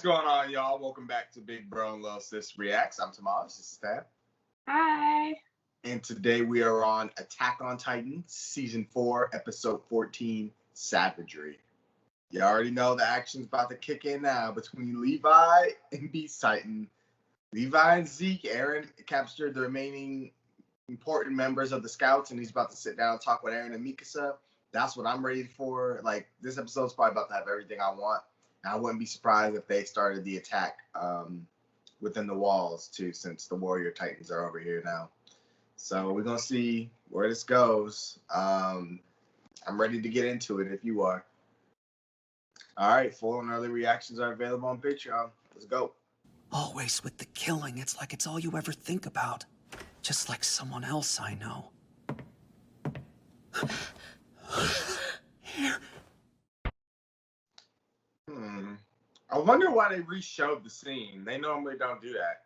What's going on, y'all? Welcome back to Big Bro and Little Sis Reacts. I'm Tomas. This is Tab. Hi. And today we are on Attack on Titan, Season 4, Episode 14, Savagery. You already know the action's about to kick in now between Levi and Beast Titan. Levi and Zeke, Aaron captured the remaining important members of the Scouts, and he's about to sit down and talk with Aaron and Mikasa. That's what I'm ready for. Like, this episode's probably about to have everything I want. And I wouldn't be surprised if they started the attack within the walls, too, since the Warrior Titans are over here now. So we're going to see where this goes. I'm ready to get into it if you are. All right, full and early reactions are available on Patreon. Let's go. Always with the killing, it's like it's all you ever think about. Just like someone else I know. Here. I wonder why they re-showed the scene. They normally don't do that.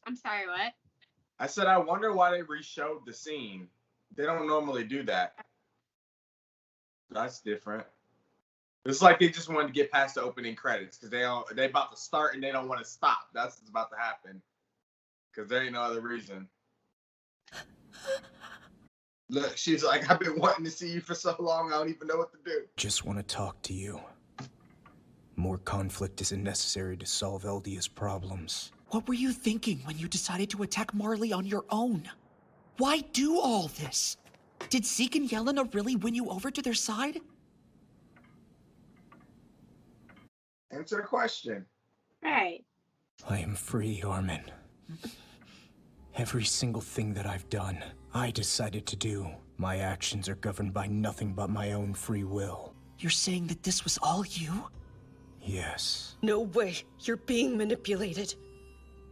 I'm sorry, what? I said, I wonder why they re-showed the scene. They don't normally do that. That's different. It's like they just wanted to get past the opening credits because they about to start and they don't want to stop. That's what's about to happen. Because there ain't no other reason. Look, she's like, I've been wanting to see you for so long, I don't even know what to do. Just want to talk to you. More conflict isn't necessary to solve Eldia's problems. What were you thinking when you decided to attack Marley on your own? Why do all this? Did Zeke and Yelena really win you over to their side? Answer the question. Right. I am free, Armin. Every single thing that I've done, I decided to do. My actions are governed by nothing but my own free will. You're saying that this was all you? Yes. No way. You're being manipulated.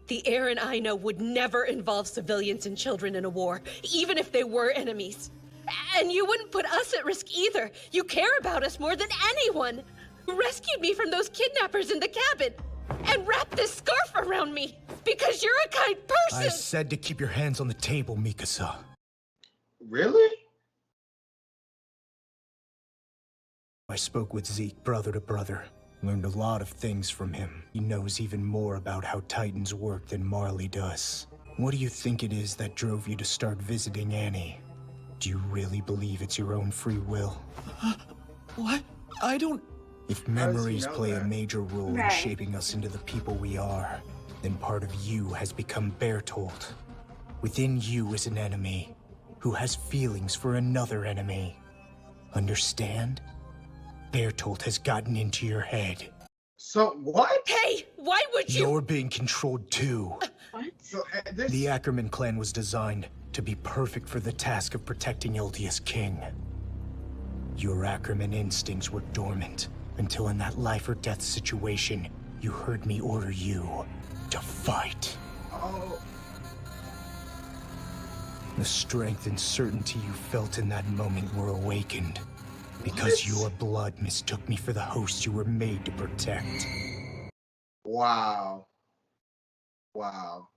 The Aaron I know would never involve civilians and children in a war, even if they were enemies. And you wouldn't put us at risk either. You care about us more than anyone. Rescued me from those kidnappers in the cabin and wrapped this scarf around me because you're a kind person. I said to keep your hands on the table, Mikasa. Really? I spoke with Zeke brother to brother. Learned a lot of things from him. He knows even more about how Titans work than Marley does. What do you think it is that drove you to start visiting Annie? Do you really believe it's your own free will? What? I don't... If memories play that? a major role in Right. shaping us into the people we are, then part of you has become Bertolt. Within you is an enemy who has feelings for another enemy. Understand? Bertolt has gotten into your head. So, what? Hey, why would you? You're being controlled too. What? So, this... The Ackerman clan was designed to be perfect for the task of protecting Eldia's king. Your Ackerman instincts were dormant until in that life or death situation, you heard me order you to fight. Oh. The strength and certainty you felt in that moment were awakened because What? your blood mistook me for the host you were made to protect. Wow. Wow.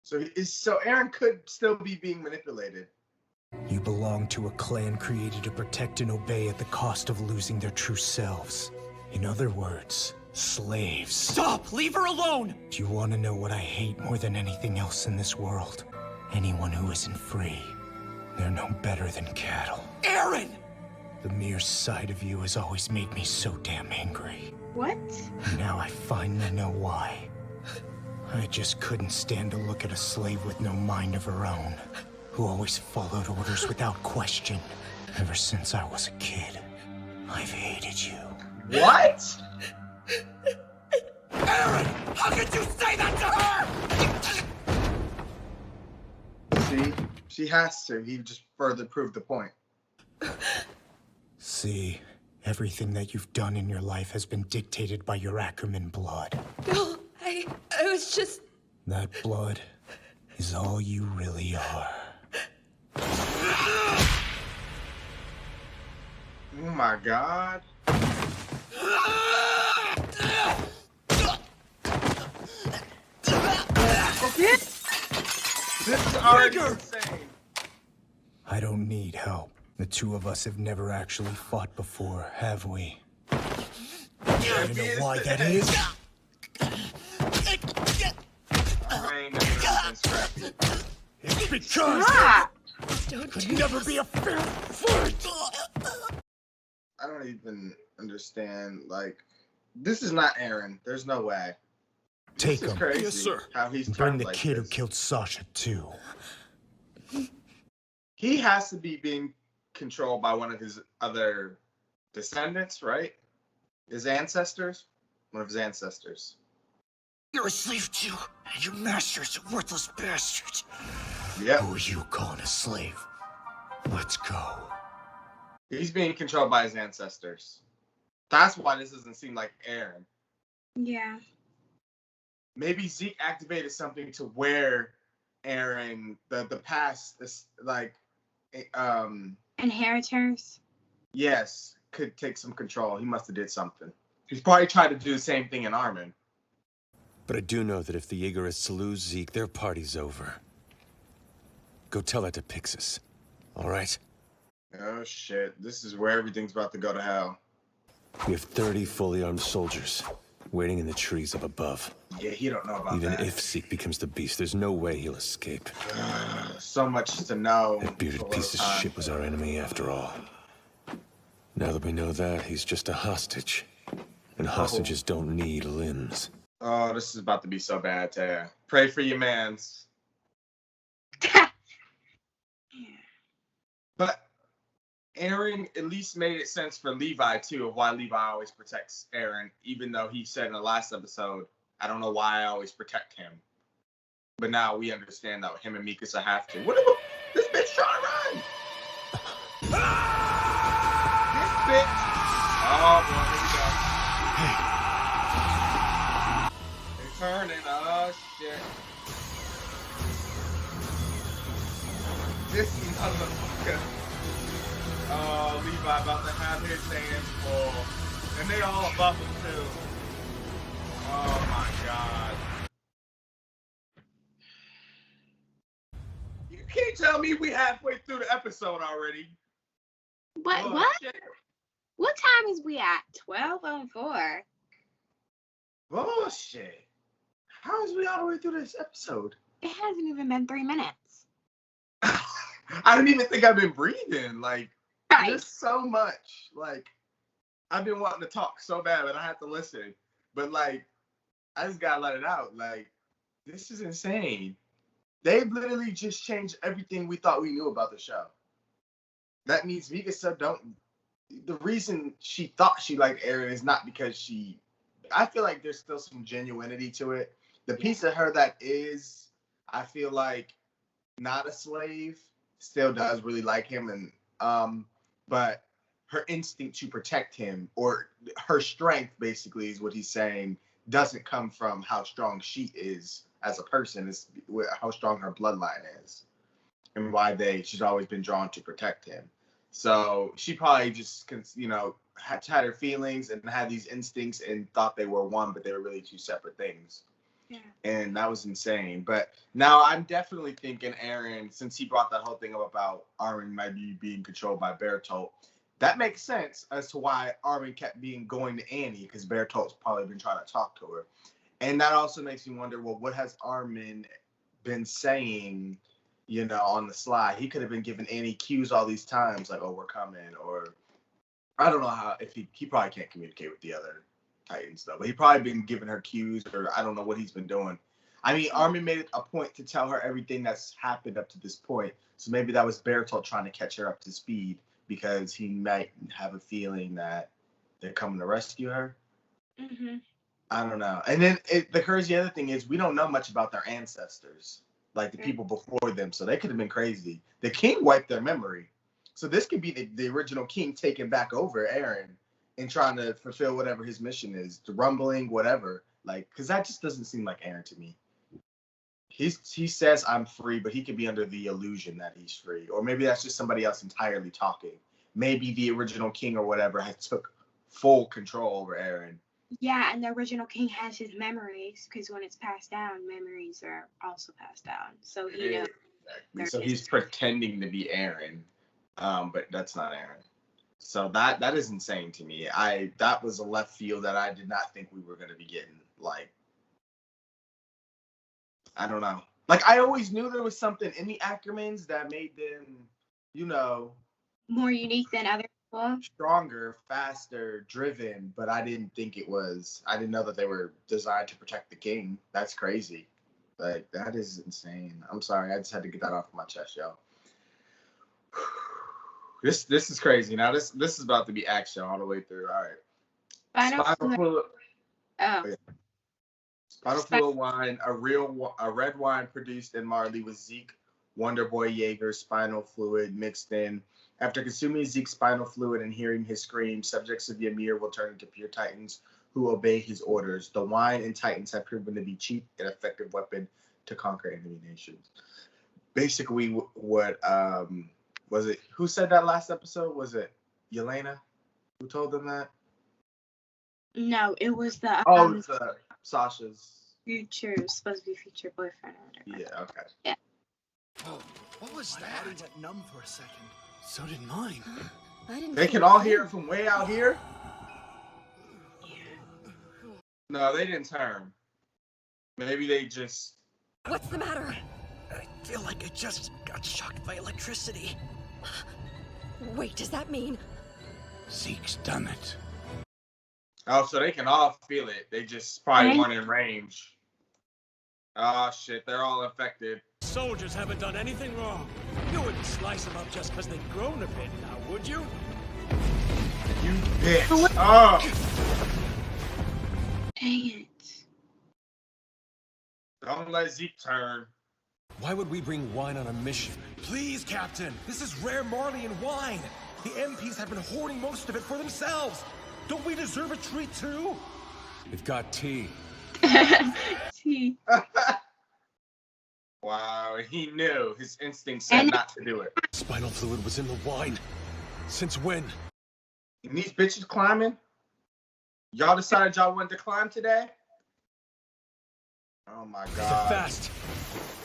So Aaron could still be being manipulated. You belong to a clan created to protect and obey at the cost of losing their true selves. In other words, slaves. Stop! Leave her alone! Do you want to know what I hate more than anything else in this world? Anyone who isn't free. They're no better than cattle. Aaron! The mere sight of you has always made me so damn angry. What? Now I finally know why. I just couldn't stand to look at a slave with no mind of her own, who always followed orders without question. Ever since I was a kid, I've hated you. What? Aaron! How could you say that to her? See? She has to. He just further proved the point. See, everything that you've done in your life has been dictated by your Ackerman blood. No, I was just... That blood is all you really are. Oh my god. This is already insane. I don't need help. The two of us have never actually fought before, have we? You know why that is? Brain has been scrapped. It's because Stop! it could never be a fair fight. I don't even understand. Like, this is not Aaron. There's no way. Take This is him. crazy. Yes, sir. How he's Bring turned the like kid who this. killed Sasha, too. He has to be being controlled by one of his other descendants, right? His ancestors? One of his ancestors. You're a slave too, and your master's a worthless bastard. Yep. Who are you calling a slave? Let's go. He's being controlled by his ancestors. That's why this doesn't seem like Aaron. Yeah. Maybe Zeke activated something to where Aaron, the past, is like, Inheritors. yes, could take some control. He must have did something. He's probably tried to do the same thing in Armin. But I do know that if the Jaeger is to lose Zeke, their party's over. Go tell that to Pixis. All right? Oh shit! This is where everything's about to go to hell. We have 30 fully armed soldiers waiting in the trees up above. Yeah, he don't know about Even that. if Zeke becomes the beast, there's no way he'll escape. So much to know. That bearded for piece of time. shit was our enemy after all. Now that we know that, he's just a hostage. And hostages don't need limbs. Oh, this is about to be so bad, Taya. Pray for your mans. But Aaron at least made it sense for Levi, too, of why Levi always protects Aaron, even though he said in the last episode, I don't know why I always protect him. But now we understand that him and Mikasa have to. What the, this bitch trying to run! This bitch! Oh, boy, here we go. They're turning, oh, shit. This motherfucker. Oh, Levi about to have his hands full. And they all above him, too. Oh, my God. You can't tell me we halfway through the episode already. What? Oh, What? shit. What time is we at? 12:04. Bullshit. How is we all the way through this episode? It hasn't even been 3 minutes. I don't even think I've been breathing. Like, Right. there's so much. Like, I've been wanting to talk so bad, but I have to listen. But, like, I just gotta let it out. Like, this is insane. They've literally just changed everything we thought we knew about the show. That means Mikasa don't. The reason she thought she liked Eren is not because she. I feel like there's still some genuinity to it. The piece of her that is, I feel like, not a slave, still does really like him, and but her instinct to protect him, or her strength, basically, is what he's saying, doesn't come from how strong she is as a person. It's how strong her bloodline is, and why she's always been drawn to protect him. So she probably just, had her feelings and had these instincts and thought they were one, but they were really two separate things. Yeah. And that was insane. But now I'm definitely thinking Eren, since he brought that whole thing up about Armin might be being controlled by Bertolt, that makes sense as to why Armin kept going to Annie, because Bertolt's probably been trying to talk to her. And that also makes me wonder, well, what has Armin been saying, on the sly? He could have been giving Annie cues all these times, like, oh, we're coming, or I don't know how, if he probably can't communicate with the other Titans, though, but he probably been giving her cues, or I don't know what he's been doing. I mean, Armin made it a point to tell her everything that's happened up to this point, so maybe that was Bertolt trying to catch her up to speed, because he might have a feeling that they're coming to rescue her. Mm-hmm. I don't know. And then the crazy other thing is, we don't know much about their ancestors, like the people before them, so they could have been crazy. The king wiped their memory, so this could be the original king taking back over Eren and trying to fulfill whatever his mission is, the rumbling, whatever. Like, because that just doesn't seem like Eren to me. He says I'm free, but he could be under the illusion that he's free. Or maybe that's just somebody else entirely talking. Maybe the original king or whatever has took full control over Eren. Yeah, and the original king has his memories, because when it's passed down, memories are also passed down. So he knows. Exactly. So he's pretending to be Eren, but that's not Eren. So that is insane to me. That was a left field that I did not think we were going to be getting. Like, I don't know. Like, I always knew there was something in the Ackermans that made them, more unique than other people. Stronger, faster, driven, but I didn't think it was. I didn't know that they were designed to protect the king. That's crazy. Like, that is insane. I'm sorry. I just had to get that off my chest, yo. This is crazy. Now this is about to be action all the way through. All right. Spinal fluid. Oh. Yeah. Spinal fluid wine, a red wine produced in Marley with Zeke, Wonder Boy Jaeger spinal fluid mixed in. After consuming Zeke's spinal fluid and hearing his screams, subjects of Ymir will turn into pure titans who obey his orders. The wine and titans have proven to be cheap and effective weapon to conquer enemy nations. Basically, what was it? Who said that last episode? Was it Yelena who told them that? No, it was the Oh, it's Sasha's supposed to be future boyfriend. Or whatever. Yeah. Okay. Yeah. Oh, what was that? My body went numb for a second. So did mine. They can all hear it from way out here. No, they didn't turn. Maybe they just. What's the matter? I feel like I just got shocked by electricity. Wait, does that mean? Zeke's done it. Oh, so they can all feel it. They just probably weren't in range. Oh, shit. They're all infected. Soldiers haven't done anything wrong. You wouldn't slice them up just because they've grown a bit now, would you? You bitch. Oh. Dang it. Don't let Zeke turn. Why would we bring wine on a mission? Please, Captain. This is rare Marleyan wine. The MPs have been hoarding most of it for themselves. Don't we deserve a treat, too? We've got tea. See. Wow, he knew. His instinct said not to do it. Spinal fluid was in the wine. Since when? And these bitches climbing? Y'all decided y'all wanted to climb today? Oh my They're god. fast.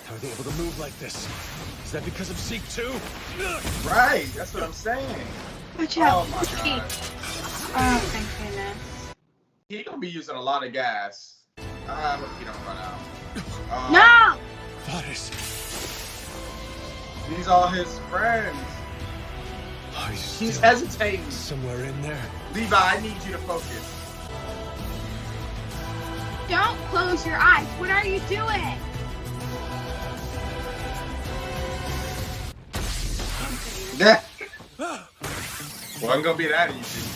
How are they able to move like this? Is that because of Zeke too? Right, that's what I'm saying. Watch out. Oh my god. Oh, thank goodness. He gonna be using a lot of gas. I hope he don't run out. No! Varys. These all his friends. He's hesitating. Somewhere in there. Levi, I need you to focus. Don't close your eyes. What are you doing? Wasn't gonna be that easy.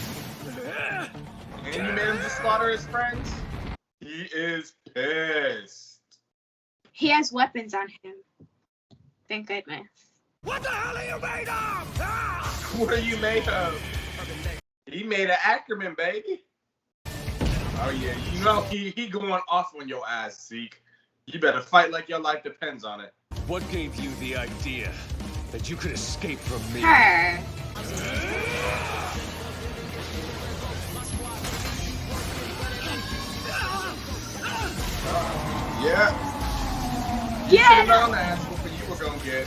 And you made him just slaughter his friends? He is pissed. He has weapons on him. Thank goodness. What the hell are you made of? Ah! What are you made of? He made an Ackerman, baby. Oh yeah, you know he going off on your ass, Zeke. You better fight like your life depends on it. What gave you the idea that you could escape from me? Her. Yeah. Yeah. Sit down, ass whooping you were gonna get.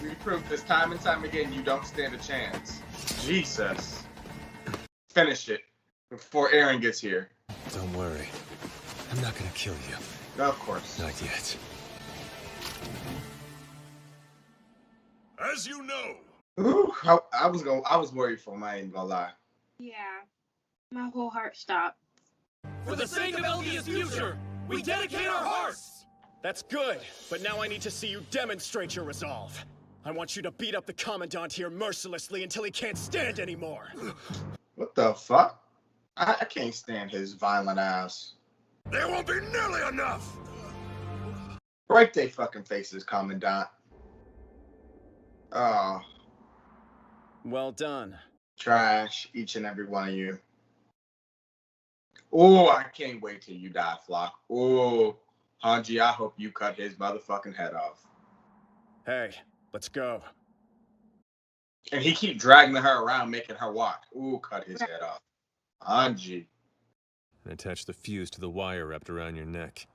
We proved this time and time again you don't stand a chance. Jesus. Finish it before Aaron gets here. Don't worry. I'm not gonna kill you. Of course. Not yet. As you know. Ooh, I was worried for him, I ain't gonna lie. Yeah. My whole heart stopped. For the sake of Eldia's future, we dedicate our hearts! That's good, but now I need to see you demonstrate your resolve. I want you to beat up the Commandant here mercilessly until he can't stand anymore. What the fuck? I can't stand his violent ass. There won't be nearly enough! Break they fucking faces, Commandant. Oh, Well done. trash, each and every one of you. Oh, I can't wait till you die, Flock. Oh, Hanji, I hope you cut his motherfucking head off. Hey, let's go. And he keep dragging her around, making her walk. Ooh, cut his head off. Hanji. And attach the fuse to the wire wrapped around your neck.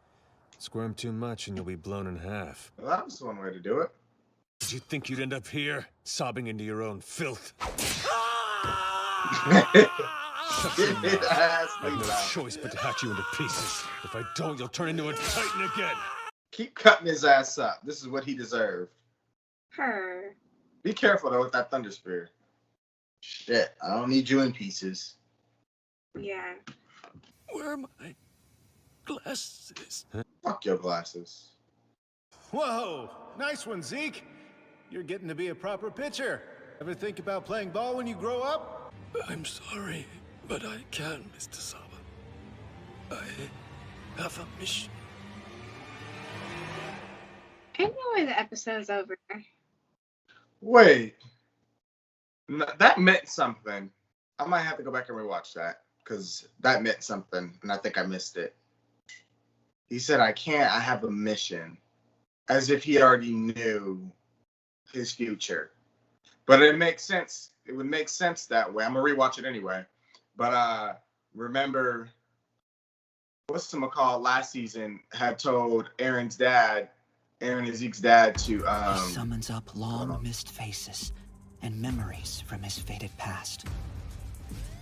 Squirm too much and you'll be blown in half. Well, that was one way to do it. Did you think you'd end up here, sobbing into your own filth? Ah! Ass I have no Levi. choice but to hack you into pieces. If I don't, you'll turn into a Titan again. Keep cutting his ass up. This is what he deserved. Her. Be careful though with that thunder spear. Shit, I don't need you in pieces. Yeah. Where are my glasses? Fuck your glasses. Whoa, nice one, Zeke. You're getting to be a proper pitcher. Ever think about playing ball when you grow up? I'm sorry, but I can't, Mr. Saba. I have a mission. Anyway, the episode's over. Wait. That meant something. I might have to go back and rewatch that because that meant something, and I think I missed it. He said, I have a mission. As if he already knew his future. But it makes sense. It would make sense that way. I'm going to rewatch it anyway. But remember, what's the McCall last season had told Aaron and Zeke's dad to... He summons up long missed faces and memories from his faded past.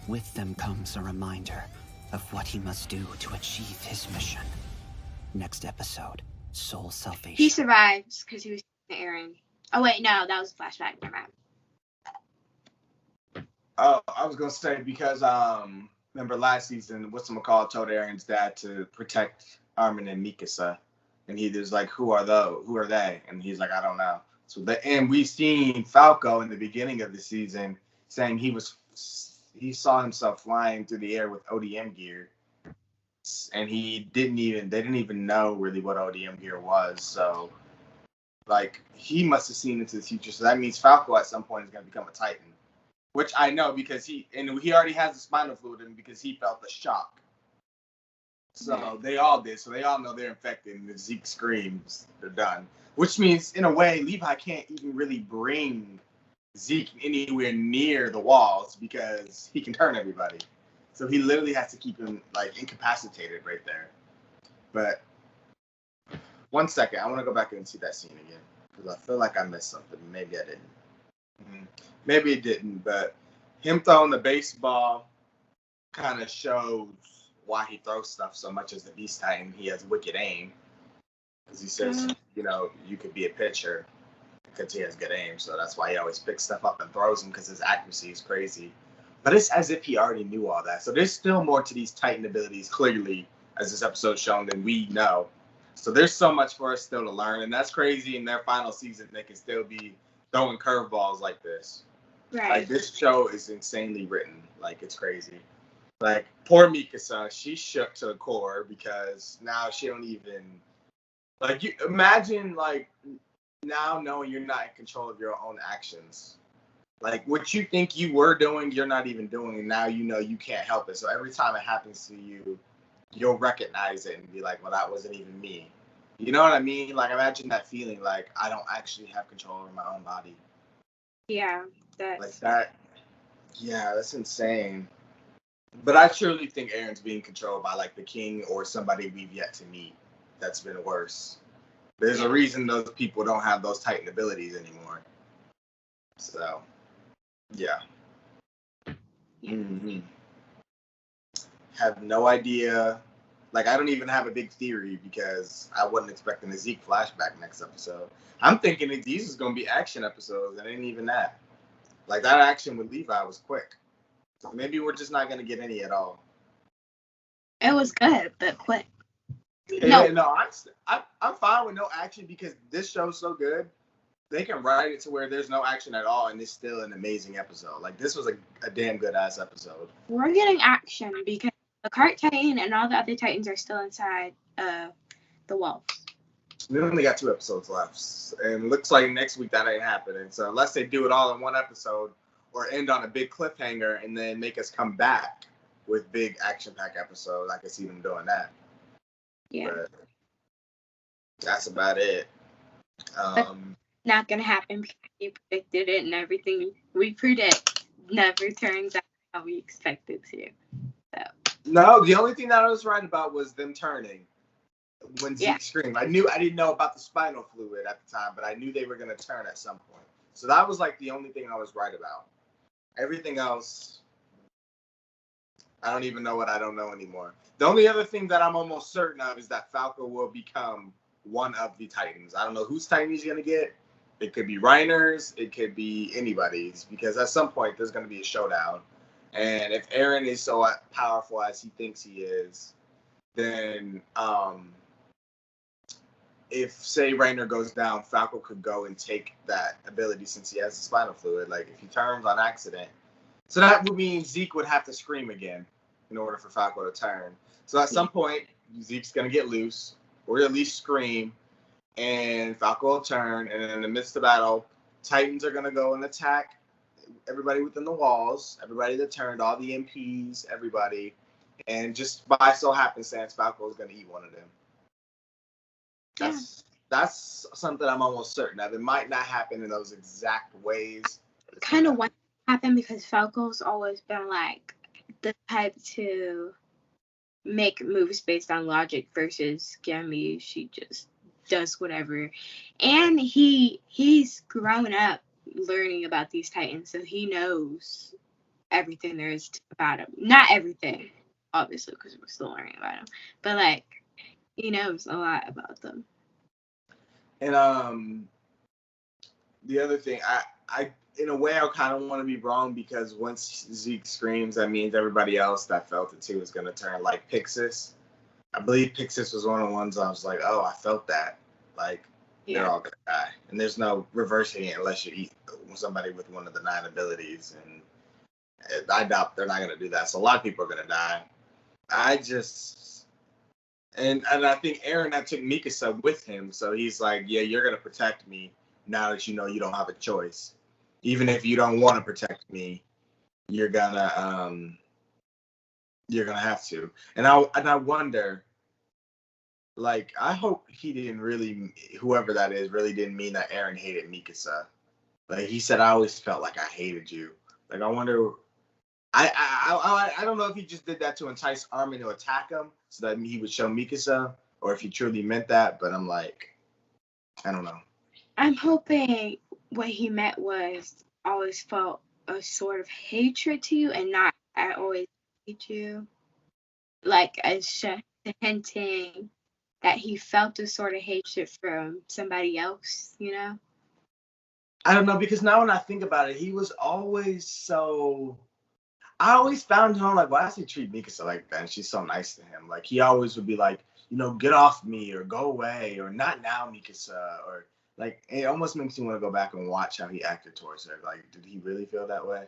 With them comes a reminder of what he must do to achieve his mission. Next episode, Soul Salvation. He survives because he was Aaron. Oh, wait, no, that was a flashback. Never mind. Oh, I was going to say because, remember last season, what's the McCall told Aaron's dad to protect Armin and Mikasa. And he was like, who are they? And he's like, I don't know. And we've seen Falco in the beginning of the season saying he saw himself flying through the air with ODM gear. And they didn't even know really what ODM gear was. So, like, he must have seen into the future. So that means Falco at some point is going to become a Titan. Which I know because he already has the spinal fluid in him because he felt the shock. So they all did. So they all know they're infected. And if Zeke screams, they're done. Which means, in a way, Levi can't even really bring Zeke anywhere near the walls because he can turn everybody. So he literally has to keep him, like, incapacitated right there. But 1 second. I want to go back and see that scene again. Because I feel like I missed something. Maybe I didn't. Maybe it didn't. But him throwing the baseball kind of shows why he throws stuff so much as the Beast Titan. He has wicked aim. Because he says, you could be a pitcher because he has good aim. So that's why he always picks stuff up and throws them because his accuracy is crazy. But it's as if he already knew all that. So there's still more to these Titan abilities, clearly, as this episode's shown, than we know. So there's so much for us still to learn. And that's crazy in their final season. They can still be throwing curveballs like this. Right. Like, this show is insanely written. Like, it's crazy. Like, poor Mikasa, she's shook to the core because now she don't even... Like, you imagine, like, now knowing you're not in control of your own actions. Like, what you think you were doing, you're not even doing, and now you know you can't help it. So every time it happens to you, you'll recognize it and be like, well, that wasn't even me. You know what I mean? Like, imagine that feeling, like, I don't actually have control over my own body. Yeah, Like that. Yeah, that's insane. But I truly think Aaron's being controlled by, like, the king or somebody we've yet to meet that's been worse. There's a reason those people don't have those Titan abilities anymore. So, yeah. Mm-hmm. Have no idea. Like, I don't even have a big theory because I wasn't expecting a Zeke flashback next episode. I'm thinking that these is going to be action episodes, and it ain't even that. Like, that action with Levi was quick. So maybe we're just not going to get any at all. It was good, but quick. No, I'm fine with no action because this show's so good. They can write it to where there's no action at all, and it's still an amazing episode. Like, this was a damn good-ass episode. We're getting action because the Cart Titan and all the other Titans are still inside the walls. We only got 2 episodes left, and it looks like next week that ain't happening. So unless they do it all in one episode or end on a big cliffhanger and then make us come back with big action-packed episodes, I can see them doing that. Yeah. But that's about it. Not gonna happen because you predicted it, and everything we predict never turns out how we expect it to. So. No, the only thing that I was right about was them turning when Zeke screamed. I didn't know about the spinal fluid at the time, but I knew they were gonna turn at some point. So that was like the only thing I was right about. Everything else I don't even know what I don't know anymore. The only other thing that I'm almost certain of is that Falco will become one of the Titans. I don't know whose Titan he's going to get. It could be Reiner's. It could be anybody's, because at some point there's going to be a showdown. And if Eren is so powerful as he thinks he is, then if, say, Reiner goes down, Falco could go and take that ability since he has the spinal fluid. Like, if he turns on accident. So that would mean Zeke would have to scream again in order for Falco to turn. So at some point, Zeke's going to get loose, or at least scream, and Falco will turn. And in the midst of battle, Titans are going to go and attack everybody within the walls, everybody that turned, all the MPs, everybody. And just by so happenstance, Falco is going to eat one of them. That's something I'm almost certain of. It might not happen in those exact ways. Kind of want to happen because Falco's always been like the type to make moves based on logic versus Gami. She just does whatever. And he's grown up learning about these Titans, so he knows everything there is about them. Not everything, obviously, because we're still learning about them. But like, he knows a lot about them. And the other thing, I in a way I kind of want to be wrong, because once Zeke screams, that means everybody else that felt it too is going to turn, like Pixis. I believe Pixis was one of the ones I was like, oh, I felt that. Like, they're all going to die. And there's no reversing it unless you eat somebody with one of the 9 abilities. And I doubt they're not going to do that. So a lot of people are going to die. And I think Eren that took Mikasa with him, so he's like, yeah, you're gonna protect me now that you know you don't have a choice. Even if you don't want to protect me, you're gonna have to. And I wonder, like, I hope he didn't really, whoever that is, really didn't mean that Eren hated Mikasa. Like, he said, I always felt like I hated you. Like, I wonder. I don't know if he just did that to entice Armin to attack him so that he would show Mikasa, or if he truly meant that, but I'm like, I don't know. I'm hoping what he meant was always felt a sort of hatred to you, and not I always hate you. Like, as just hinting that he felt a sort of hatred from somebody else, you know? I don't know, because now when I think about it, he was always so... I always found him like, why does he treat Mikasa like that? And she's so nice to him. Like, he always would be like, you know, get off me, or go away, or not now, Mikasa, or like, it almost makes me want to go back and watch how he acted towards her. Like, did he really feel that way?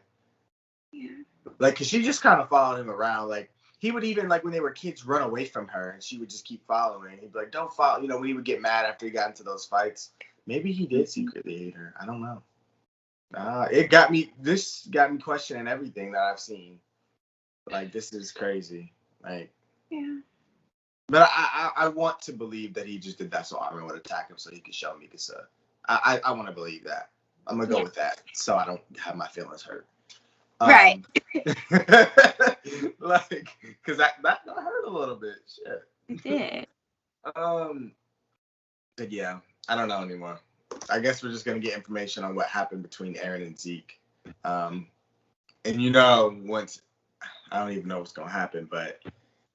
Yeah. Like, cause she just kind of followed him around. Like, he would even, like, when they were kids, run away from her, and she would just keep following. He'd be like, don't follow. You know, when he would get mad after he got into those fights, maybe he did secretly hate her. I don't know. This got me questioning everything that I've seen. Like, this is crazy. Like, yeah. But I want to believe that he just did that so Armin would attack him so he could show Mikasa. I want to believe that. I'm going to go with that so I don't have my feelings hurt. Right. Like, because that hurt a little bit. Shit. It did. But yeah, I don't know anymore. I guess we're just going to get information on what happened between Eren and Zeke. And you know, once, I don't even know what's going to happen, but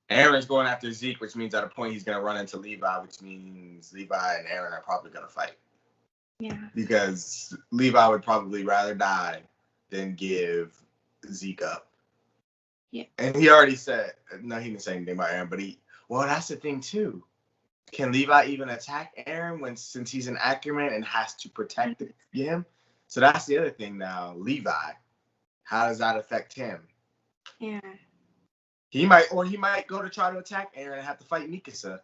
Eren's going after Zeke, which means at a point he's going to run into Levi, which means Levi and Eren are probably going to fight. Yeah. Because Levi would probably rather die than give Zeke up. Yeah. And he already said, no, he didn't say anything about Eren, but well, that's the thing too. Can Levi even attack Eren since he's an Ackerman and has to protect him? So that's the other thing now. Levi, how does that affect him? Yeah. He might go to try to attack Eren and have to fight Mikasa.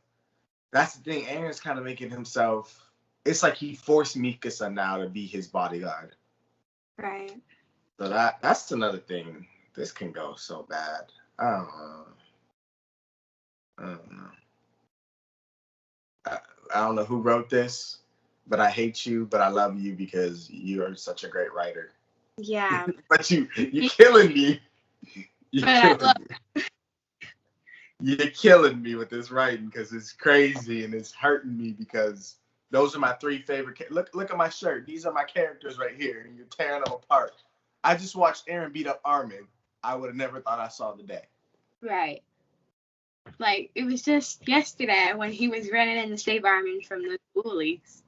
That's the thing. Eren's kind of making himself. It's like he forced Mikasa now to be his bodyguard. Right. So that's another thing. This can go so bad. I don't know. I don't know who wrote this, but I hate you, but I love you because you are such a great writer. Yeah. But you're killing me. You're killing me with this writing because it's crazy and it's hurting me because those are my 3 favorite. Look at my shirt. These are my characters right here, and you're tearing them apart. I just watched Eren beat up Armin. I would have never thought I saw the day. Right. Like, it was just yesterday when he was running in to save Armin from the bullies.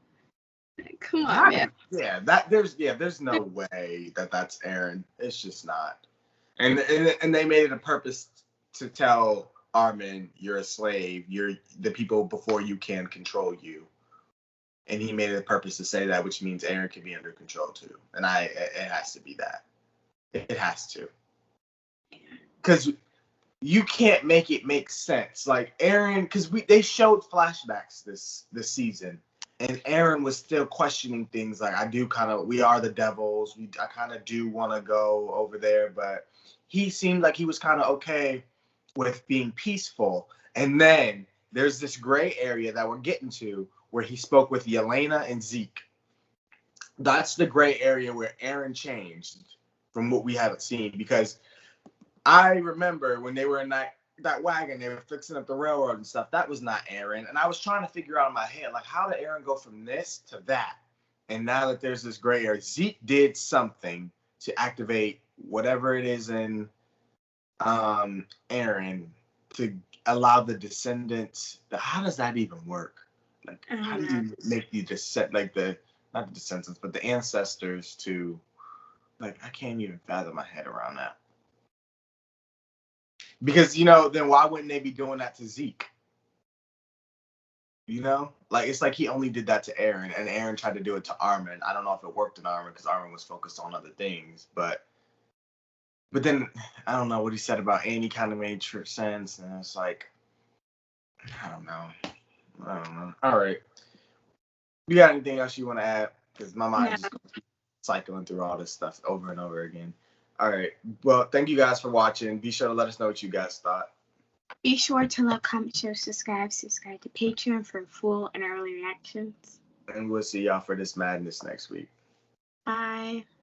Like, come on, man. There's no way that's Eren. It's just not. And they made it a purpose to tell Armin, you're a slave. You're the people before you can control you. And he made it a purpose to say that, which means Eren can be under control too. And it has to be that. It has to. Because you can't make it make sense. Like Eren, because they showed flashbacks this season, and Eren was still questioning things. Like we are the devils. I kind of do want to go over there, but he seemed like he was kind of okay with being peaceful. And then there's this gray area that we're getting to where he spoke with Yelena and Zeke. That's the gray area where Eren changed from what we haven't seen, because I remember when they were in that wagon, they were fixing up the railroad and stuff. That was not Eren. And I was trying to figure out in my head, like, how did Eren go from this to that? And now that there's this gray area, Zeke did something to activate whatever it is in Eren to allow the descendants. How does that even work? Like, how do you make the not the descendants, but the ancestors to, like, I can't even fathom my head around that. Because, then why wouldn't they be doing that to Zeke? Like, it's like he only did that to Eren, and Eren tried to do it to Armin. I don't know if it worked in Armin, because Armin was focused on other things, but then, I don't know what he said about Annie kind of made sense, and it's like, I don't know. All right. You got anything else you want to add? Because my mind is cycling through all this stuff over and over again. All right. Well, thank you guys for watching. Be sure to let us know what you guys thought. Be sure to like, comment, share, subscribe to Patreon for full and early reactions. And we'll see y'all for this madness next week. Bye.